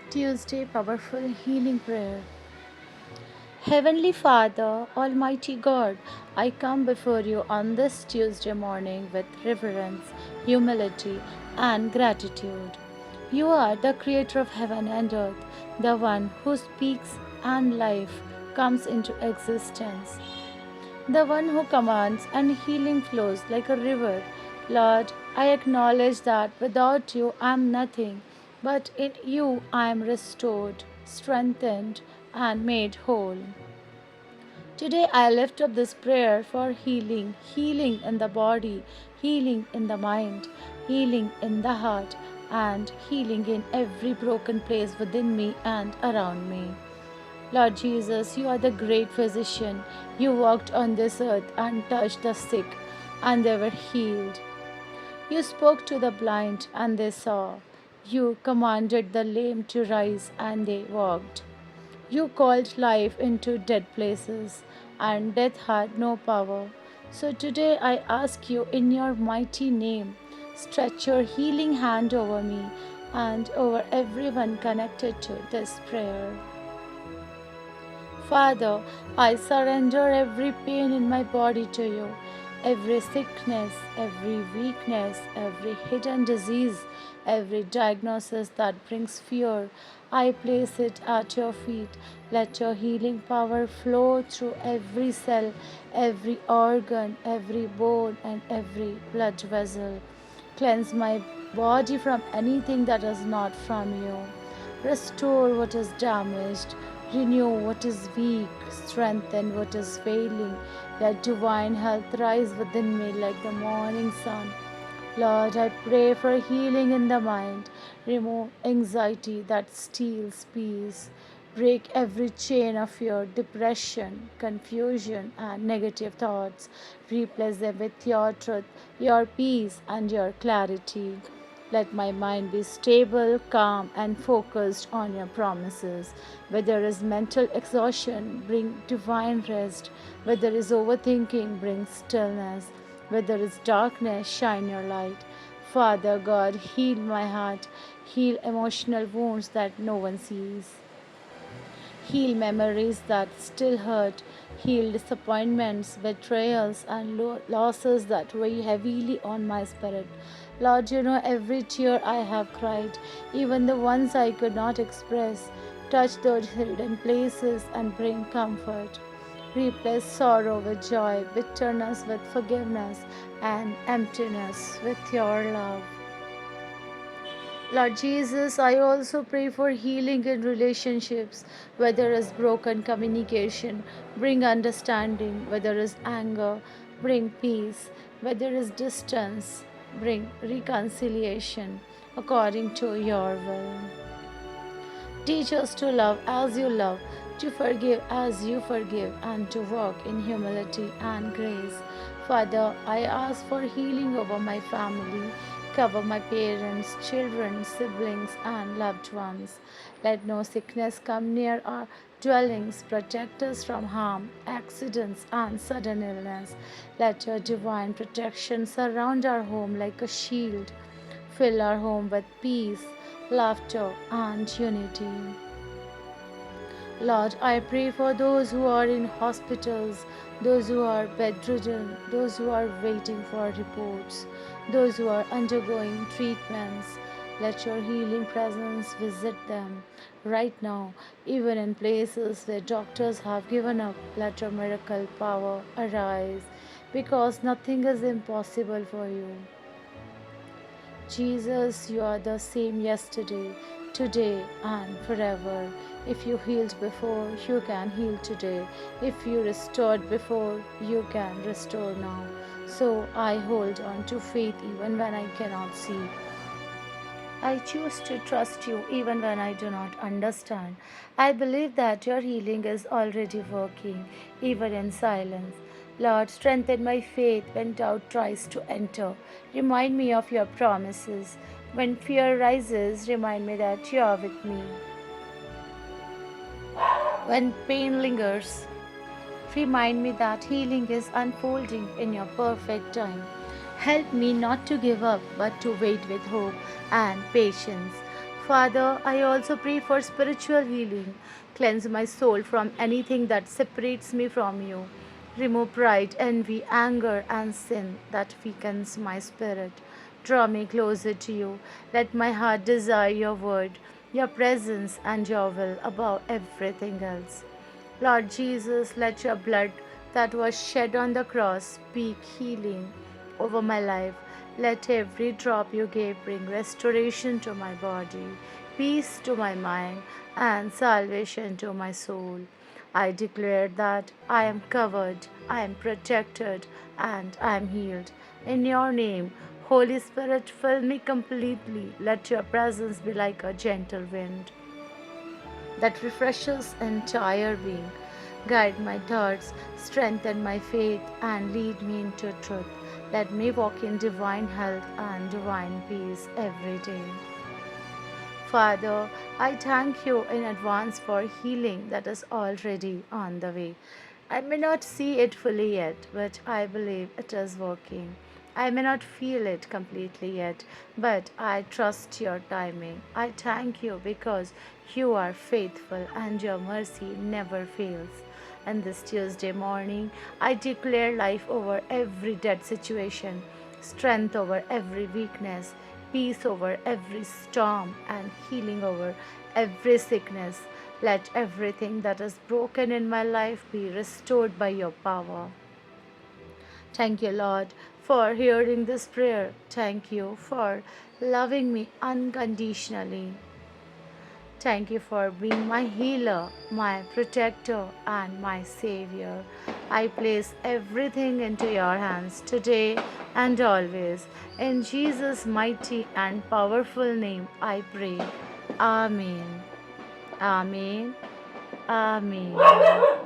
Tuesday Powerful Healing Prayer. Heavenly Father, Almighty God, I come before you on this Tuesday morning with reverence, humility, and gratitude. You are the creator of heaven and earth, the one who speaks and life comes into existence, the one who commands and healing flows like a river. Lord, I acknowledge that without you I am nothing, but in you I am restored, strengthened, and made whole. Today I lift up this prayer for healing, healing in the body, healing in the mind, healing in the heart, and healing in every broken place within me and around me. Lord Jesus, you are the great physician. You walked on this earth and touched the sick, and they were healed. You spoke to the blind, and they saw. You commanded the lame to rise, and they walked. You called life into dead places, and death had no power. So today I ask you in your mighty name, stretch your healing hand over me and over everyone connected to this prayer. Father, I surrender every pain in my body to you, every sickness, every weakness, every hidden disease, every diagnosis that brings fear. I place it at your feet. Let your healing power flow through every cell, every organ, every bone, and every blood vessel. Cleanse my body from anything that is not from you. Restore what is damaged, renew what is weak, strengthen what is failing. Let divine health rise within me like the morning sun. Lord, I pray for healing in the mind. Remove anxiety that steals peace. Break every chain of your depression, confusion, and negative thoughts. Replace them with your truth, your peace, and your clarity. Let my mind be stable, calm, and focused on your promises. Where there is mental exhaustion, bring divine rest. Where there is overthinking, bring stillness. Where there is darkness, shine your light. Father God, heal my heart, heal emotional wounds that no one sees. Heal memories that still hurt. Heal disappointments, betrayals, and losses that weigh heavily on my spirit. Lord, you know every tear I have cried, even the ones I could not express. Touch those hidden places and bring comfort. Replace sorrow with joy, bitterness with forgiveness, and emptiness with your love. Lord Jesus, I also pray for healing in relationships, where there is broken communication, bring understanding, where there is anger, bring peace, where there is distance, bring reconciliation according to your will. Teach us to love as you love, to forgive as you forgive, and to walk in humility and grace. Father, I ask for healing over my family. Cover my parents, children, siblings, and loved ones. Let no sickness come near our dwellings. Protect us from harm, accidents, and sudden illness. Let your divine protection surround our home like a shield. Fill our home with peace, laughter, and unity. Lord, I pray for those who are in hospitals, those who are bedridden, those who are waiting for reports, those who are undergoing treatments. Let your healing presence visit them right now, even in places where doctors have given up. Let your miracle power arise, because nothing is impossible for you. Jesus, you are the same yesterday, today, and forever. If you healed before, you can heal today. If you restored before, you can restore now. So I hold on to faith even when I cannot see. I choose to trust you even when I do not understand. I believe that your healing is already working, even in silence. Lord, strengthen my faith when doubt tries to enter. Remind me of your promises. When fear rises, remind me that you are with me. When pain lingers, remind me that healing is unfolding in your perfect time. Help me not to give up, but to wait with hope and patience. Father, I also pray for spiritual healing. Cleanse my soul from anything that separates me from you. Remove pride, envy, anger, and sin that weakens my spirit. Draw me closer to you. Let my heart desire your word, your presence, and your will above everything else. Lord Jesus, let your blood that was shed on the cross speak healing over my life. Let every drop you gave bring restoration to my body, peace to my mind, and salvation to my soul. I declare that I am covered, I am protected, and I am healed. In your name, Holy Spirit, fill me completely. Let your presence be like a gentle wind that refreshes entire being. Guide my thoughts, strengthen my faith, and lead me into truth. Let me walk in divine health and divine peace every day. Father, I thank you in advance for healing that is already on the way. I may not see it fully yet, but I believe it is working. I may not feel it completely yet, but I trust your timing. I thank you because you are faithful and your mercy never fails. And this Tuesday morning, I declare life over every dead situation, strength over every weakness, peace over every storm, and healing over every sickness. Let everything that is broken in my life be restored by your power. Thank you, Lord, for hearing this prayer. Thank you for loving me unconditionally. Thank you for being my healer, my protector, and my savior. I place everything into your hands today and always. In Jesus' mighty and powerful name, I pray. Amen. Amen. Amen.